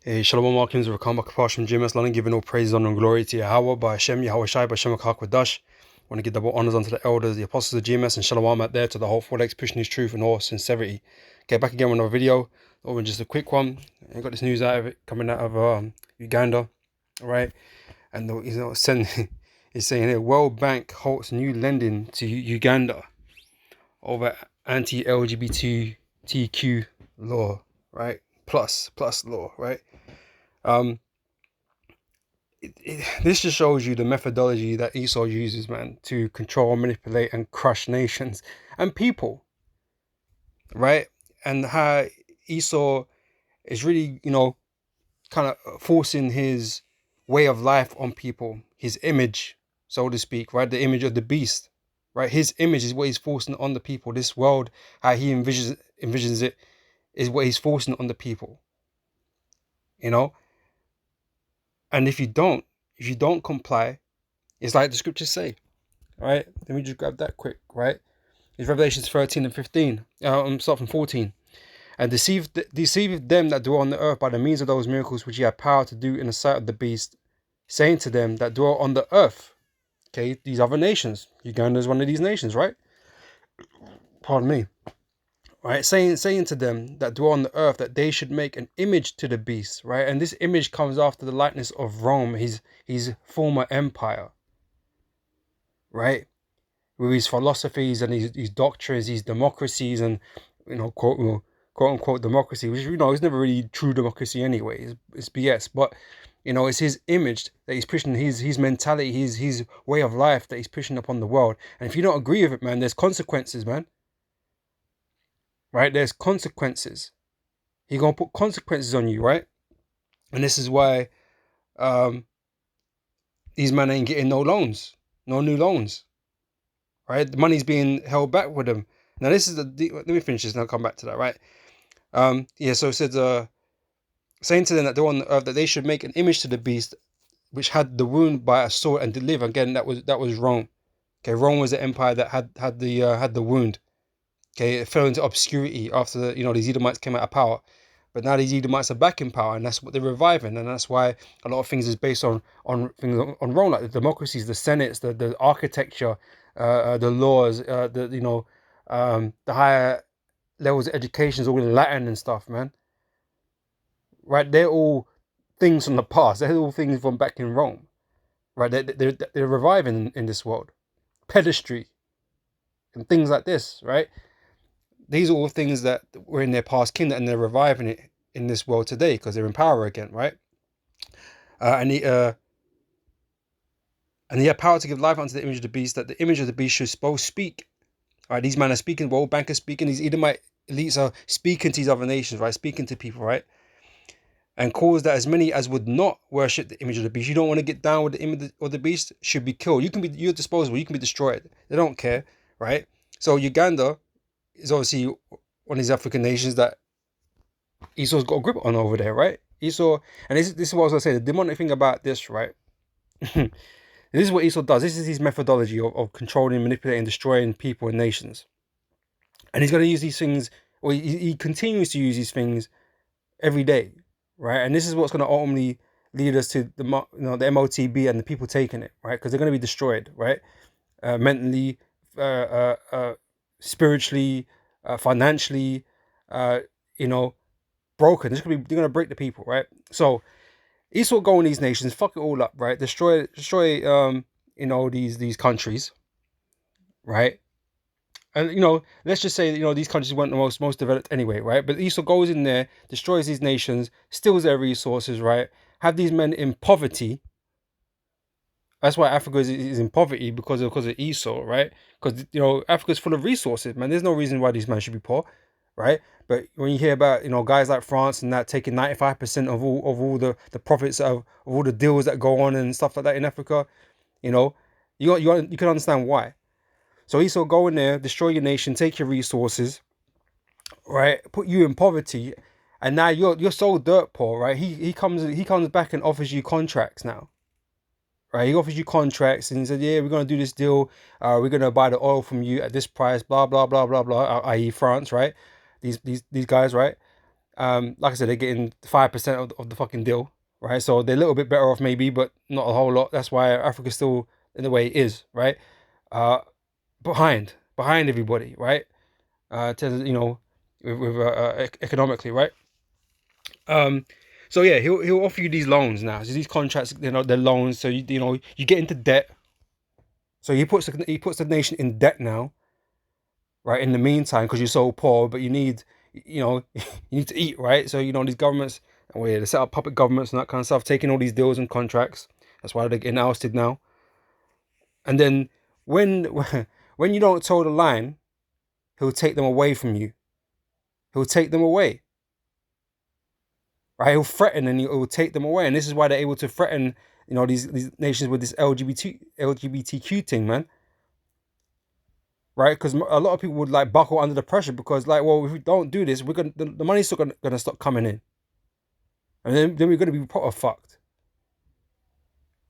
Shalom Malkins, Rakam Akapash from Jimas, London, giving all praise, honor, and glory to Yahweh, by Hashem, Yahweh Shai, by Hashem HaKakwadash. Want to give double honors unto the elders, the apostles of GMS, and Shalom out there to the whole 4X pushing his truth and all sincerity. Okay, back again with another video, over just a quick one. I got this news out of it, coming out of Uganda, right? And he's saying here, World Bank halts new lending to Uganda over anti-LGBTQ law, right? Plus law, right? This just shows you the methodology that Esau uses, man, to control, manipulate, and crush nations and people, right? And how Esau is really, kind of forcing his way of life on people, his image, so to speak, right? The image of the beast, right? His image is what he's forcing on the people. This world, how he envisions it, is what he's forcing on the people, And if you don't comply, it's like the scriptures say, right? Let me just grab that quick, right? It's Revelations 13 and 15. Start from 14. And deceive them that dwell on the earth by the means of those miracles which ye have power to do in the sight of the beast, saying to them that dwell on the earth, okay, these other nations. Uganda is one of these nations, right? Pardon me. Right, saying to them that dwell on the earth that they should make an image to the beast, right? And this image comes after the likeness of Rome, his former empire, right? With his philosophies and his doctrines, his democracies, and quote unquote democracy, which is never really true democracy anyway. It's BS, but it's his image that he's pushing, his mentality, his way of life that he's pushing upon the world. And if you don't agree with it, man, there's consequences, man. Right? There's consequences. He's going to put consequences on you, right? And this is why these men ain't getting no loans, no new loans, right? The money's being held back with them. Now, this is let me finish this and I'll come back to that, right? So it says, saying to them that they're on the earth that they should make an image to the beast which had the wound by a sword and deliver. Again, that was Rome. Okay, Rome was the empire that had the wound. Okay, it fell into obscurity after these Edomites came out of power, but now these Edomites are back in power, and that's what they're reviving, and that's why a lot of things is based on things on Rome, like the democracies, the senates, the architecture, the laws, the higher levels of education is all in Latin and stuff, man. Right? They're all things from the past. They're all things from back in Rome. Right? They're reviving in this world, pedestry, and things like this. Right? These are all things that were in their past kingdom, and they're reviving it in this world today because they're in power again, right? And he had power to give life unto the image of the beast, that the image of the beast should both speak. All right, these men are speaking, World Bank is speaking, these Edomite elites are speaking to these other nations, right? Speaking to people, right? And cause that as many as would not worship the image of the beast. You don't want to get down with the image of the beast, should be killed. You're disposable, you can be destroyed. They don't care, right? So Uganda is obviously one of these African nations that Esau's got a grip on over there, right? Esau, and this is what I was going to say, the demonic thing about this, right? This is what Esau does. This is his methodology of controlling, manipulating, destroying people and nations. And he's going to use these things, or he continues to use these things every day, right? And this is what's going to ultimately lead us to the MOTB and the people taking it, right? Because they're going to be destroyed, right? Mentally, spiritually, financially, broken. They're going to break the people, right? So Esau go in these nations, fuck it all up, right? Destroy these countries, right? And let's just say that these countries weren't the most developed anyway, right? But Esau goes in there, destroys these nations, steals their resources, right? Have these men in poverty. That's why Africa is in poverty because of Esau, right? Because Africa's full of resources, man. There's no reason why these men should be poor, right? But when you hear about guys like France and that taking 95% of all the profits of all the deals that go on and stuff like that in Africa, you can understand why. So Esau go in there, destroy your nation, take your resources, right? Put you in poverty, and now you're so dirt poor, right? He comes back and offers you contracts now. Right, he offers you contracts and he said, yeah, we're going to do this deal. We're going to buy the oil from you at this price, blah, blah, blah, blah, blah, i.e. France, right? These guys, right? Like I said, they're getting 5% of the fucking deal, right? So they're a little bit better off maybe, but not a whole lot. That's why Africa's still in the way it is, right? Uh, behind everybody, right? With economically, right? Um, so yeah, he'll offer you these loans now. So these contracts, they're loans. So you get into debt. So he puts the nation in debt now, right? In the meantime, because you're so poor, but you know, you need to eat, right? So these governments, well, yeah, they set up puppet governments and that kind of stuff, taking all these deals and contracts. That's why they're getting ousted now. And then when when you don't toe the line, he'll take them away from you. He'll take them away, right? He'll threaten and he'll take them away. And this is why they're able to threaten, these nations with this LGBTQ thing, man. Right? Because a lot of people would like buckle under the pressure because, like, well, if we don't do this, the money's still gonna stop coming in, and then we're gonna be proper fucked.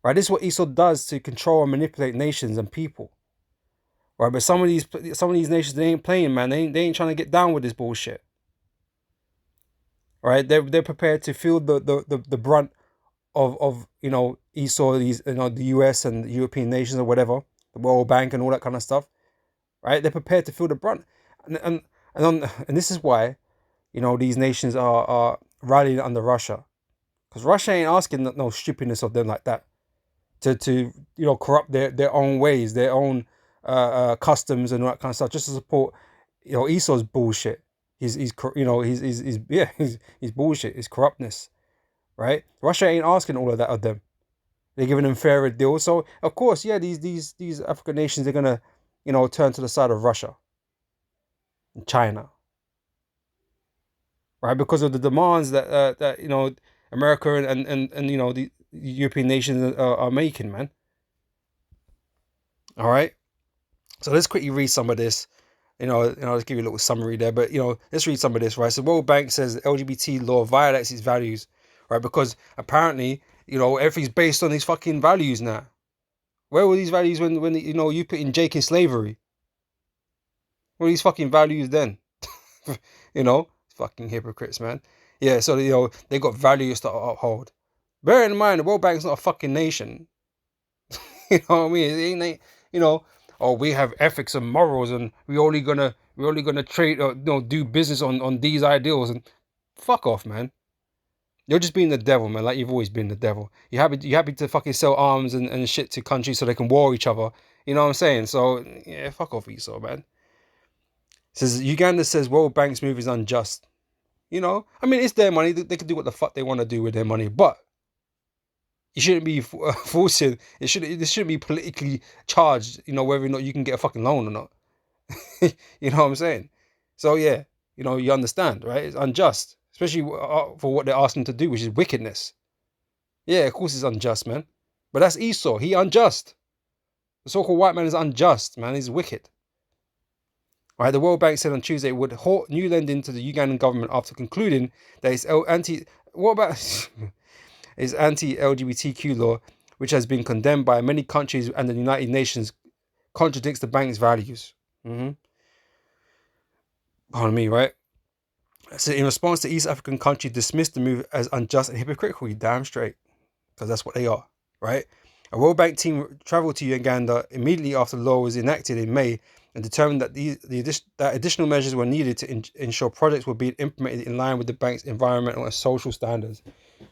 Right? This is what Esau does to control and manipulate nations and people. Right? But some of these nations, they ain't playing, man. They ain't trying to get down with this bullshit. Right? They're prepared to feel the brunt of Esau, these the US and the European nations or whatever, the World Bank and all that kind of stuff. Right? They're prepared to feel the brunt, and this is why these nations are rallying under Russia, because Russia ain't asking no stupidness of them like that to corrupt their own ways, their own customs and all that kind of stuff, just to support Esau's bullshit. He's bullshit, his corruptness, right? Russia ain't asking all of that of them. They're giving them fairer deals. So of course, yeah, these African nations, they're gonna turn to the side of Russia and China, right? Because of the demands that America and the European nations are making, man. All right. So let's quickly read some of this. Let's give you a little summary there, but let's read some of this, right? So World Bank says LGBT law violates its values, right? Because apparently, everything's based on these fucking values now. Where were these values when you put in Jake in slavery? What are these fucking values then? Fucking hypocrites, man. Yeah, so they got values to uphold. Bear in mind, the World Bank's not a fucking nation. You know what I mean? It ain't, oh, we have ethics and morals, and we're only gonna trade or do business on these ideals. And fuck off, man. You're just being the devil, man. Like you've always been the devil. You're happy to fucking sell arms and shit to countries so they can war each other. You know what I'm saying? So yeah, fuck off, Esau, man. Says Uganda says World Bank's move is unjust. I mean, it's their money. They can do what the fuck they want to do with their money, but you shouldn't be forcing. This shouldn't be politically charged. Whether or not you can get a fucking loan or not. You know what I'm saying? So yeah, you understand, right? It's unjust, especially for what they're asking to do, which is wickedness. Yeah, of course it's unjust, man. But that's Esau. He unjust. The so-called white man is unjust, man. He's wicked. Right, the World Bank said on Tuesday it would halt new lending to the Ugandan government after concluding that its anti-LGBTQ law, which has been condemned by many countries and the United Nations, contradicts the bank's values. Pardon me, right? So in response, the East African country dismissed the move as unjust and hypocritical. Damn straight, because that's what they are, right? A World Bank team traveled to Uganda immediately after the law was enacted in May and determined that that additional measures were needed to ensure projects were being implemented in line with the bank's environmental and social standards.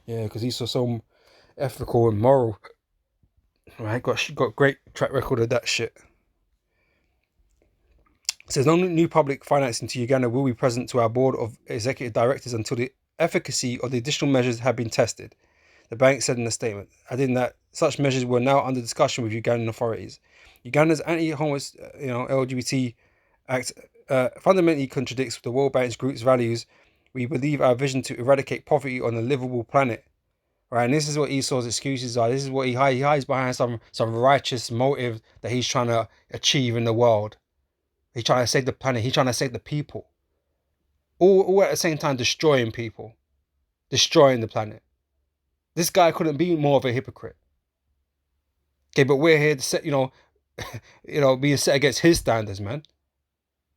Yeah, because he's so ethical and moral. Right, got great track record of that shit. It says no new public financing to Uganda will be present to our board of executive directors until the efficacy of the additional measures have been tested. The bank said in a statement, adding that such measures were now under discussion with Ugandan authorities. Uganda's LGBT Act fundamentally contradicts the World Bank's group's values. We believe our vision to eradicate poverty on a livable planet. Right, and this is what Esau's excuses are. This is what he hides behind some righteous motive that he's trying to achieve in the world. He's trying to save the planet. He's trying to save the people. All at the same time destroying people, destroying the planet. This guy couldn't be more of a hypocrite. Okay, but we're here to set, being set against his standards, man.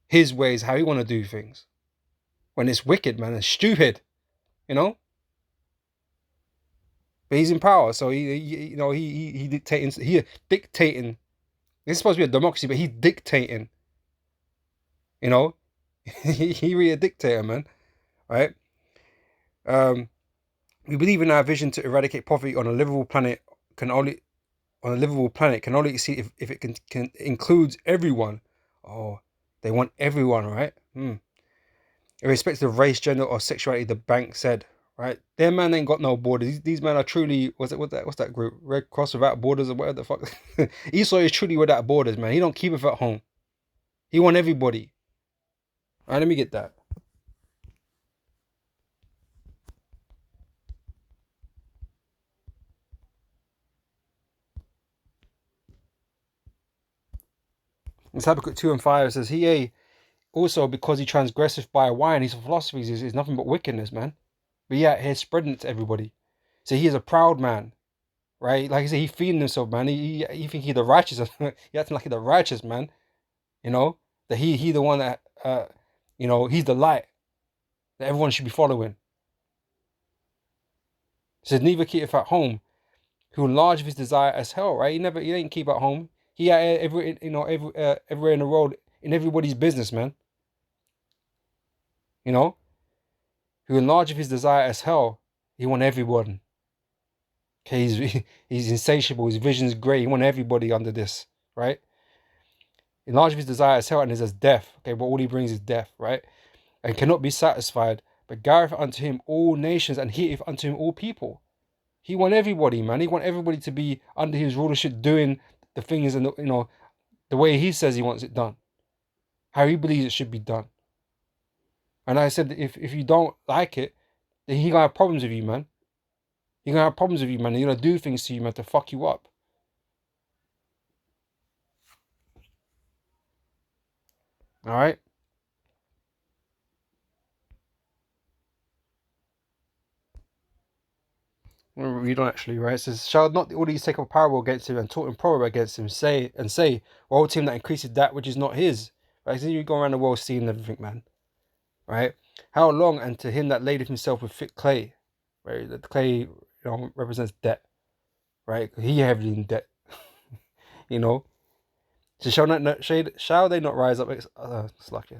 His ways, how he want to do things. When it's wicked, man, it's stupid. you know. But he's in power, so he dictating. He dictating. This is supposed to be a democracy, but he's dictating. You know, he really a dictator, man. Right? Um, we believe in our vision to eradicate poverty on a livable planet can only exceed if it can includes everyone. Oh, they want everyone, right? Irrespective of race, gender, or sexuality, the bank said. Right, their man ain't got no borders. These men are truly what's that group? Red Cross Without Borders or whatever the fuck. Esau is truly without borders, man. He don't keep it at home. He want everybody. All right, let me get that. It's Habakkuk 2:5 says he also because he transgresseth by wine, his philosophies is nothing but wickedness, man. But yeah, he's spreading it to everybody. So he is a proud man, right? Like I said, he feeding himself, man. He think he the righteous. He acting like he the righteous, man. You know that he the one that he's the light that everyone should be following. It says neither keepeth at home, who enlargeth his desire as hell, right? He ain't keep at home. He at everywhere in the world, in everybody's business, man. You know, who enlargeth his desire as hell. He want everyone. Okay, he's insatiable. His vision's great. He want everybody under this, right? Enlargeth his desire as hell and is as death. Okay, but all he brings is death, right? And cannot be satisfied, but gathereth unto him all nations and heateth unto him all people. He want everybody, man. He want everybody to be under his rulership, doing the things and the way he says he wants it done, how he believes it should be done. And I said, if you don't like it, then he gonna have problems with you, man. He gonna have problems with you, man. He's gonna do things to you, man, to fuck you up. All right. We'll read on actually, right? It says, shall not all these take up a parable against him and taught in proverb against him, say, woe to him that increases that which is not his. Right? So you go around the world seeing everything, man. Right? How long? And to him that ladeth himself with thick clay. Right? The clay, represents debt. Right? He heavily in debt. So shall they not rise up?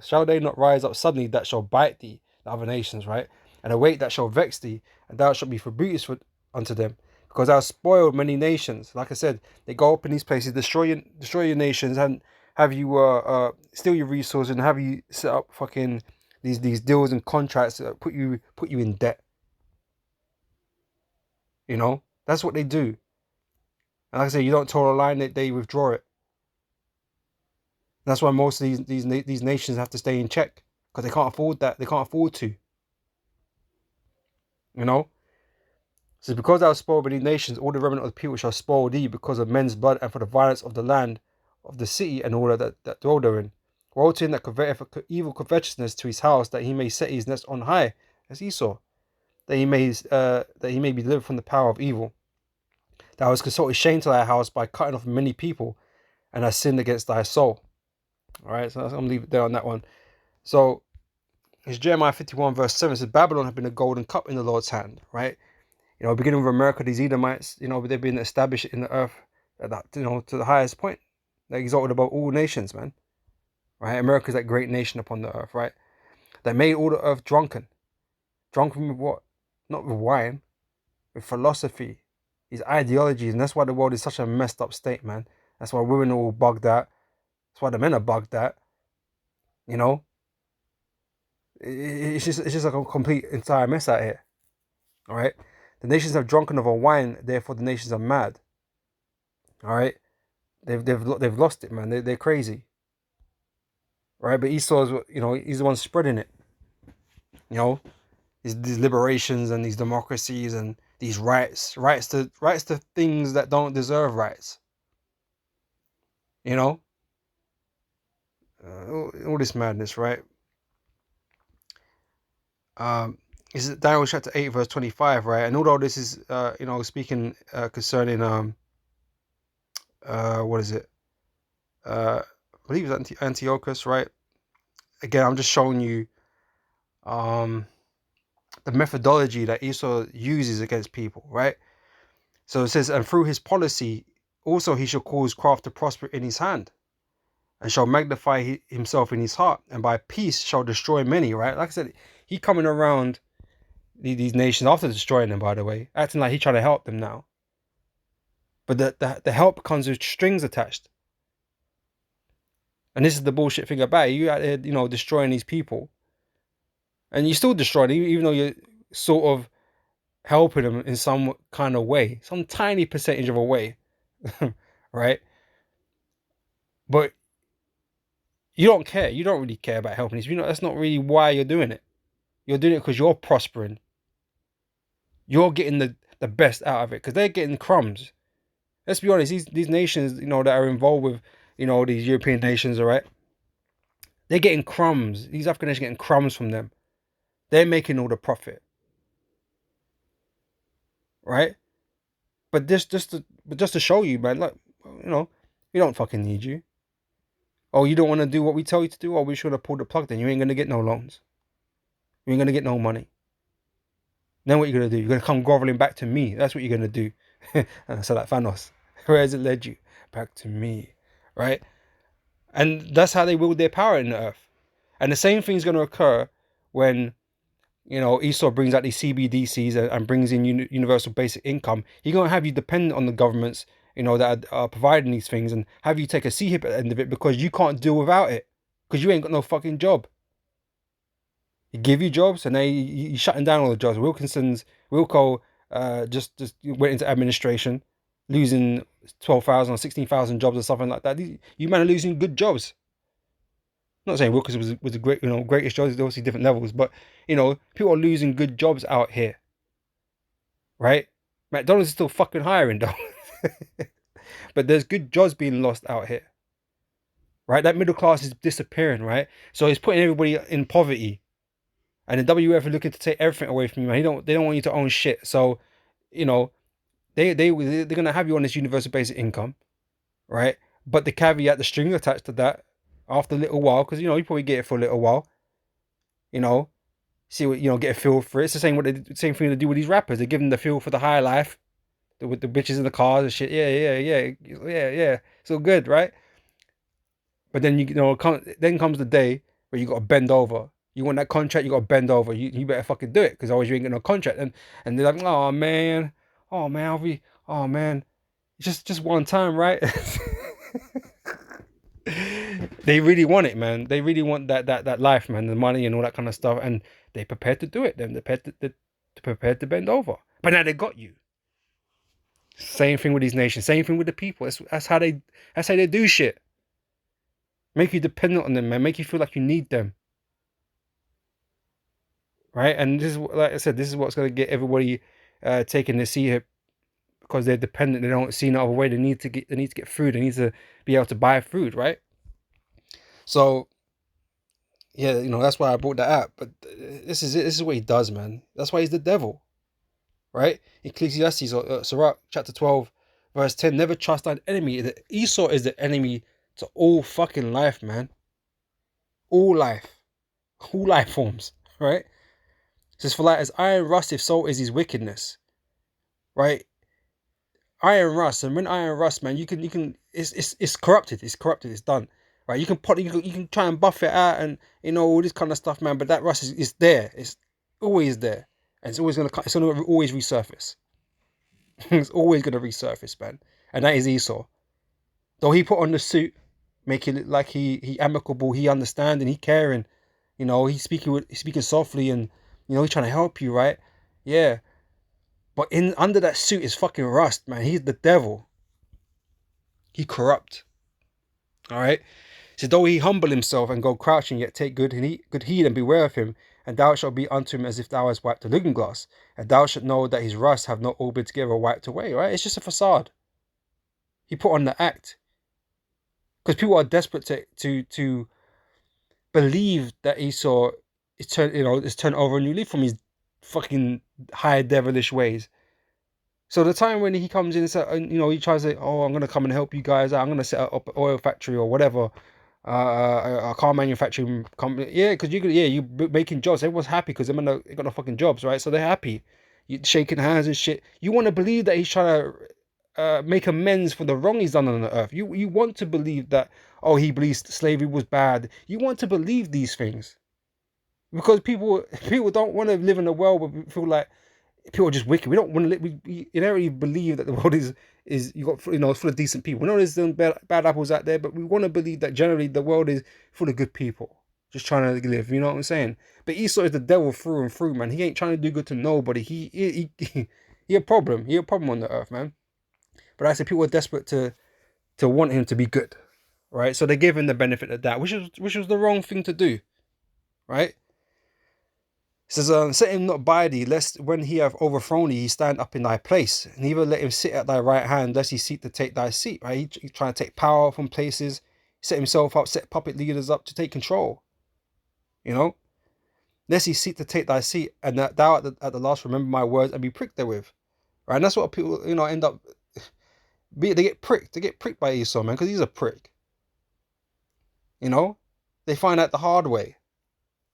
Shall they not rise up suddenly that shall bite thee, the other nations, right? And await that shall vex thee, and thou shalt be for unto them, because thou spoiled many nations. Like I said, they go up in these places, destroy your nations, and have you steal your resources, and have you set up fucking these deals and contracts that put you in debt. That's what they do. And like I say, you don't toe the line, they withdraw it. That's why most of these nations have to stay in check, because they can't afford that. They can't afford to. So because thou spoiled many nations, all the remnant of the people shall spoil thee because of men's blood and for the violence of the land, of the city, and all that dwell therein. Woe to him that coveteth evil covetousness to his house, that he may set his nest on high, as Esau, that he may be delivered from the power of evil. Thou hast consulted shame to thy house by cutting off many people, and hast sinned against thy soul. All right, so I'm going to leave it there on that one. So it's Jeremiah 51 verse 7. It says, Babylon had been a golden cup in the Lord's hand, right? Beginning with America, these Edomites, they've been established in the earth at that, to the highest point. They're exalted above all nations, man. Right? America's that great nation upon the earth, right? They made all the earth drunken. Drunken with what? Not with wine, with philosophy, these ideologies. And that's why the world is such a messed up state, man. That's why women are all bugged out. That's why the men are bugged out. It's just like a complete entire mess out here. All right. The nations have drunken of a wine, therefore the nations are mad. All right. They've lost it, man. They're crazy. Right. But Esau's, he's the one spreading it. These liberations and these democracies and these rights to things that don't deserve rights. All this madness, right? This is Daniel chapter 8 verse 25, right? And although this is speaking concerning what is it? I believe it's Antiochus, right? Again, I'm just showing you the methodology that Esau uses against people, right? So it says, and through his policy, also he shall cause craft to prosper in his hand, and shall magnify himself in his heart, and by peace shall destroy many, right? Like I said, he coming around these nations after destroying them, by the way, acting like he trying to help them now. But the help comes with strings attached. And this is the bullshit thing about it. You out there, destroying these people. And you're still destroying them, even though you're sort of helping them in some kind of way. Some tiny percentage of a way. Right? But you don't care. You don't really care about helping these people. That's not really why you're doing it. You're doing it because you're prospering. You're getting the best out of it. Because they're getting crumbs. Let's be honest, these nations, that are involved with, these European nations, all right? They're getting crumbs. These African nations are getting crumbs from them. They're making all the profit. Right? But just to show you, man, like, we don't fucking need you. Oh, you don't want to do what we tell you to do? Oh, we should have pulled the plug then. You ain't gonna get no loans. You ain't gonna get no money. Then what you gonna do? You're gonna come groveling back to me. That's what you're gonna do. And so like Thanos, where has it led you? Back to me. Right? And that's how they wield their power in the earth. And the same thing's gonna occur when Esau brings out these CBDCs and brings in universal basic income. He's going to have you dependent on the governments, that are providing these things, and have you take a C-hip at the end of it because you can't deal without it because you ain't got no fucking job. He give you jobs, and he's shutting down all the jobs. Wilco just went into administration, losing 12,000 or 16,000 jobs or something like that. You man are losing good jobs. I'm not saying Wilkins was a great, greatest jobs. There's obviously different levels, but people are losing good jobs out here, right? McDonald's is still fucking hiring though, but there's good jobs being lost out here, right? That middle class is disappearing, right? So he's putting everybody in poverty, and the WF are looking to take everything away from you, man. They don't want you to own shit. So, they're gonna have you on this universal basic income, right? But the caveat, the string attached to that, after a little while, because you probably get it for a little while, see what get a feel for it. It's the same thing they do with these rappers. They give them the feel for the high life, with the bitches in the cars and shit. Yeah. It's all good, right? But then then comes the day where you got to bend over. You want that contract, you got to bend over. You better fucking do it, because otherwise you ain't got no contract. And they're like, oh man, just one time, right? They really want it, man. They really want that life, man, the money and all that kind of stuff, and they prepared to do it. Then they're prepared to bend over. But now they got you. Same thing with these nations. Same thing with the people. That's how they do shit. Make you dependent on them, man. Make you feel like you need them. Right? And this is, like I said, this is what's going to get everybody taking the sea here, because they're dependent. They don't see no other way. They need to get food. They need to be able to buy food, right? So, yeah, that's why I brought that up. But this is it. This is what he does, man. That's why he's the devil, right? Ecclesiastes, Sirach, chapter 12, verse 10. Never trust thine enemy. Esau is the enemy to all fucking life, man. All life forms, right? It says, for like as iron rusteth, so is his wickedness, right? Iron rust, and when iron rust, man, you can it's corrupted. It's corrupted. It's done. Right, you can try and buff it out and all this kind of stuff, man. But that rust is there. It's always there, and it's gonna always resurface. It's always gonna resurface, man. And that is Esau. Though he put on the suit, making it like he amicable, he understanding, he caring. He's speaking softly, and he's trying to help you, right? Yeah. But under that suit is fucking rust, man. He's the devil. He corrupt. All right. So though he humble himself and go crouching, yet take good heed and beware of him, and thou shalt be unto him as if thou hast wiped a looking glass, and thou shalt know that his rust have not all been together wiped away. Right? It's just a facade. He put on the act, because people are desperate to believe that Esau is turned over a new leaf from his fucking high devilish ways. So the time when he comes in and he tries to, oh, I'm gonna come and help you guys out. I'm gonna set up an oil factory or whatever. a car manufacturing company. Yeah, because you making jobs. Everyone's happy because they got no fucking jobs, right? So they're happy. You shaking hands and shit. You want to believe that he's trying to make amends for the wrong he's done on the earth. You want to believe that, oh, he believes slavery was bad. You want to believe these things because people don't want to live in a world where we feel like people are just wicked. We don't want to live. We inherently believe that the world is you got it's full of decent people. We know there's some bad apples out there, but we want to believe that generally the world is full of good people just trying to live. You know what I'm saying? But Esau is the devil through and through, man. He ain't trying to do good to nobody. He a problem. He a problem on the earth, man. But I say people are desperate to want him to be good, right? So they give him the benefit of that, which was the wrong thing to do, right? It says, set him not by thee, lest when he have overthrown thee, he stand up in thy place. And neither let him sit at thy right hand, lest he seek to take thy seat. Right? He trying to take power from places, set himself up, set puppet leaders up to take control. You know? Lest he seek to take thy seat, and that thou at the last remember my words and be pricked therewith. Right? And that's what people, end up, they get pricked. They get pricked by Esau, man, because he's a prick. You know? They find out the hard way.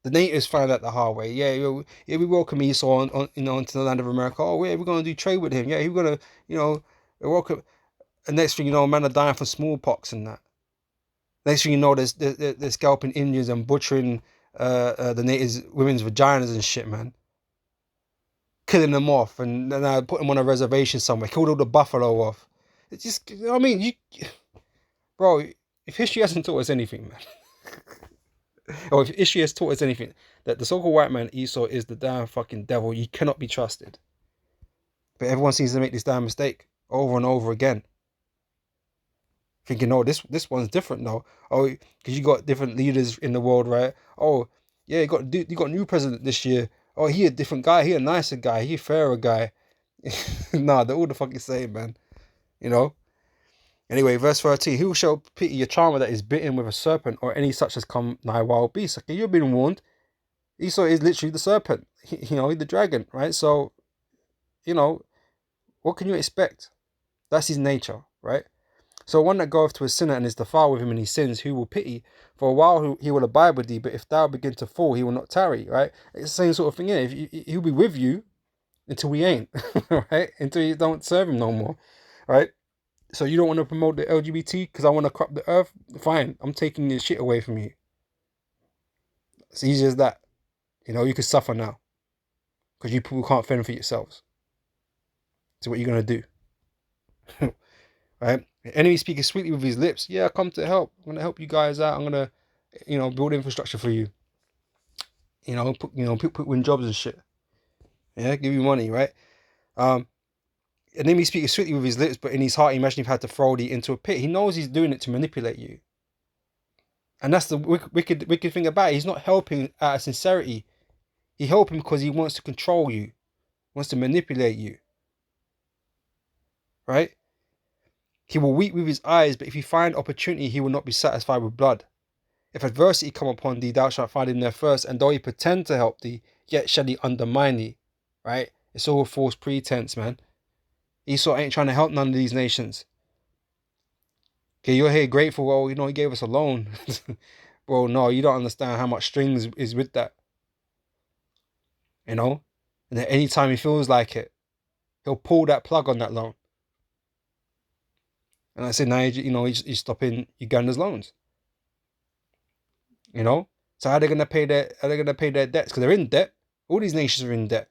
The natives find out the hard way. Yeah, we welcome Esau into the land of America. Oh, yeah, we're gonna do trade with him. Yeah, we're gonna, welcome. And next thing you know, men are dying from smallpox and that. Next thing you know, they're scalping Indians and butchering the natives' women's vaginas and shit, man. Killing them off and then put them on a reservation somewhere. Killed all the buffalo off. It's just, I mean, bro, if history hasn't taught us anything, man. Or if history has taught us anything, that the so-called white man Esau is the damn fucking devil. You cannot be trusted. But everyone seems to make this damn mistake over and over again, thinking, "Oh, this one's different now. Oh, because you got different leaders in the world, right? Oh, yeah, you got a new president this year. Oh, he a different guy. He a nicer guy. He a fairer guy. Nah, they're all the fucking same, man. You know." Anyway, verse 13, who shall pity a charmer that is bitten with a serpent, or any such as come nigh wild beasts? Okay, you've been warned. Esau is literally the serpent, the dragon, right? So, what can you expect? That's his nature, right? So one that goeth to a sinner and is defiled with him and he sins, who will pity? For a while he will abide with thee, but if thou begin to fall, he will not tarry, right? It's the same sort of thing, yeah. He'll be with you until we ain't, right? Until you don't serve him no more, right? So you don't want to promote the LGBT because I want to corrupt the earth? Fine, I'm taking this shit away from you. It's easy as that. You could suffer now because you people can't fend for yourselves. So what are you going to do? Right? The enemy speaking sweetly with his lips. Yeah, I come to help. I'm going to help you guys out. I'm going to, build infrastructure for you. Put win jobs and shit. Yeah, give you money, right? And then he speaks sweetly with his lips, but in his heart, imagine if he had to throw thee into a pit. He knows he's doing it to manipulate you. And that's the wicked thing about it. He's not helping out of sincerity. He helping because he wants to control you, wants to manipulate you. Right? He will weep with his eyes, but if he find opportunity, he will not be satisfied with blood. If adversity come upon thee, thou shalt find him there first, and though he pretend to help thee, yet shall he undermine thee. Right? It's all false pretense, man. Esau ain't trying to help none of these nations. Okay, you're here grateful, well, he gave us a loan. Bro, no, you don't understand how much strings is with that. And then anytime he feels like it, he'll pull that plug on that loan. And I said, now, he's stopping Uganda's loans. So how are they gonna pay their debts? Because they're in debt. All these nations are in debt.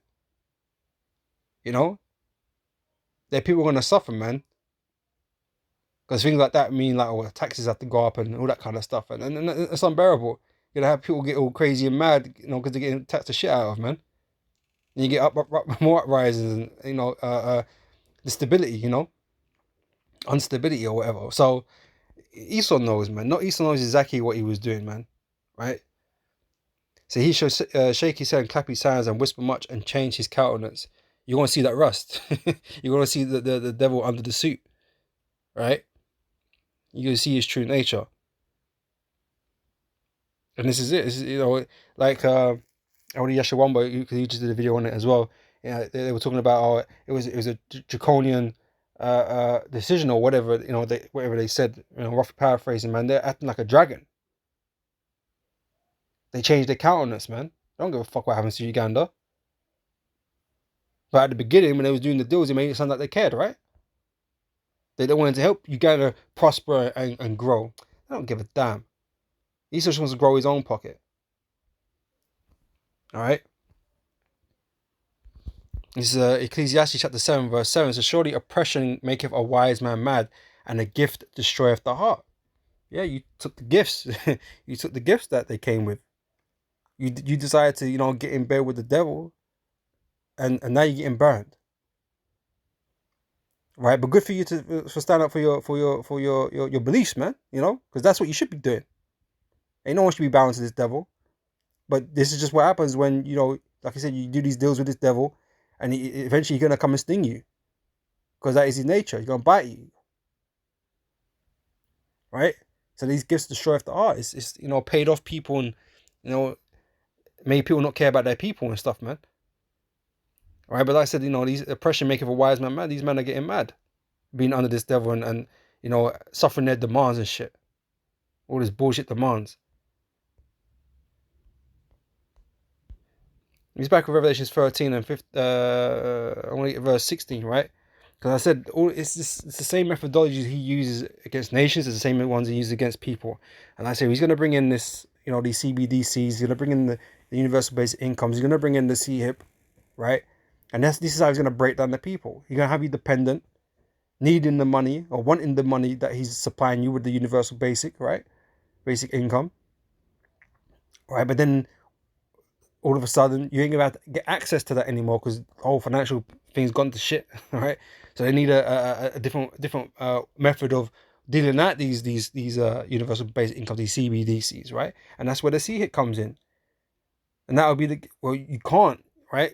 Their people are gonna suffer, man. Because things like that mean taxes have to go up and all that kind of stuff, and it's unbearable. You're gonna have people get all crazy and mad, because they're getting taxed the shit out of, man. And you get more uprisings and the stability, instability or whatever. So Esau knows, man. Esau knows exactly what he was doing, man. Right? So he shall shake his head and clap his hands and whisper much and change his countenance. You're going to see that rust. You're going to see the devil under the suit. Right? You're going to see his true nature. And this is it. This is, like Audi Yashawamba, because he just did a video on it as well. Yeah, they were talking about it was a draconian decision or whatever, whatever they said, rough paraphrasing, man. They're acting like a dragon. They changed their countenance, man. They don't give a fuck what happens to Uganda. But at the beginning, when they was doing the deals, it made it sound like they cared, right? They wanted to help Uganda prosper and grow. They don't give a damn. He just wants to grow his own pocket. All right. This is Ecclesiastes chapter 7, verse 7. So surely oppression maketh a wise man mad, and a gift destroyeth the heart. Yeah, you took the gifts. You took the gifts that they came with. You decided to, get in bed with the devil, and now you're getting burned. Right? But good for you to stand up for your beliefs, man. Because that's what you should be doing. Ain't no one should be bound to this devil. But this is just what happens when, like I said, you do these deals with this devil, and eventually he's gonna come and sting you. Because that is his nature. He's gonna bite you. Right? So these gifts destroy the heart. It's paid off people, and made people not care about their people and stuff, man. All right, but like I said, these oppression maketh a wise man mad. These men are getting mad, being under this devil and suffering their demands and shit. All this bullshit demands. He's back with Revelations 13 and 15. I want to get verse 16, right? Because I said it's the same methodologies he uses against nations as the same ones he uses against people. And I say he's going to bring in this, these CBDCs. He's going to bring in the universal basic incomes. He's going to bring in the CHIP, right? And this is how he's going to break down the people. He's going to have you dependent, needing the money or wanting the money that he's supplying you with the universal basic, right? Basic income, right? But then all of a sudden you ain't going to get access to that anymore because the whole financial thing's gone to shit, right? So they need a different method of dealing out these universal basic income, these CBDCs, right? And that's where the CHIP comes in. And that would be you can't, right?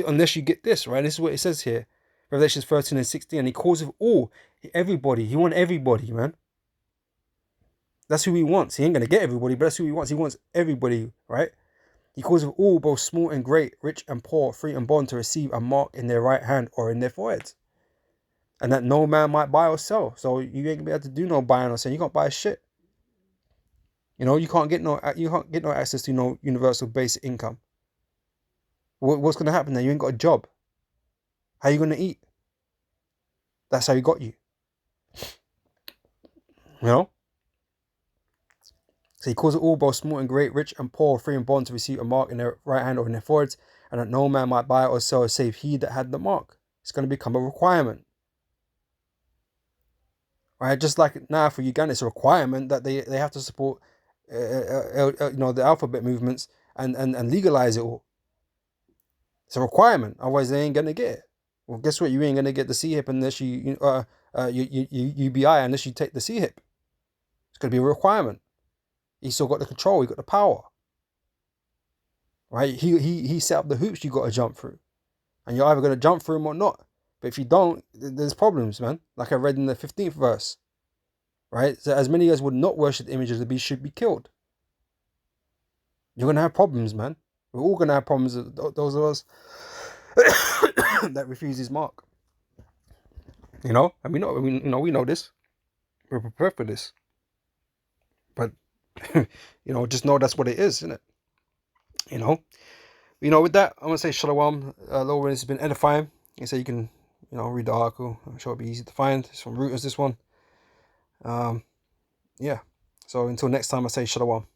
Unless you get this, right? This is what it says here. Revelations 13 and 16. And he calls of everybody. He wants everybody, man. That's who he wants. He ain't going to get everybody, but that's who he wants. He wants everybody, right? He calls of all, both small and great, rich and poor, free and bond, to receive a mark in their right hand or in their foreheads. And that no man might buy or sell. So you ain't going to be able to do no buying or selling. You can't buy shit. You can't get no access to no universal basic income. What's going to happen then? You ain't got a job. How you going to eat? That's how he got you. So he calls it all, both small and great, rich and poor, free and bond, to receive a mark in their right hand or in their foreheads, and that no man might buy or sell save he that had the mark. It's going to become a requirement. Right? Just like now for Uganda, it's a requirement that they have to support the alphabet movements and legalize it all. It's a requirement. Otherwise, they ain't going to get it. Well, guess what? You ain't going to get the CHIP unless you UBI unless you take the CHIP. It's going to be a requirement. He's still got the control. He got the power. Right? He set up the hoops you got to jump through. And you're either going to jump through them or not. But if you don't, there's problems, man. Like I read in the 15th verse. Right? So as many as would not worship the image of the beast should be killed. You're going to have problems, man. We're all going to have problems, those of us that refuse his mark. And we know this. We're prepared for this. But, just know that's what it is, isn't it? With that, I'm going to say shalom. Lord, this has been edifying. You say you can, read the article. I'm sure it'll be easy to find. It's from Reuters, this one. Yeah. So until next time, I say shalom.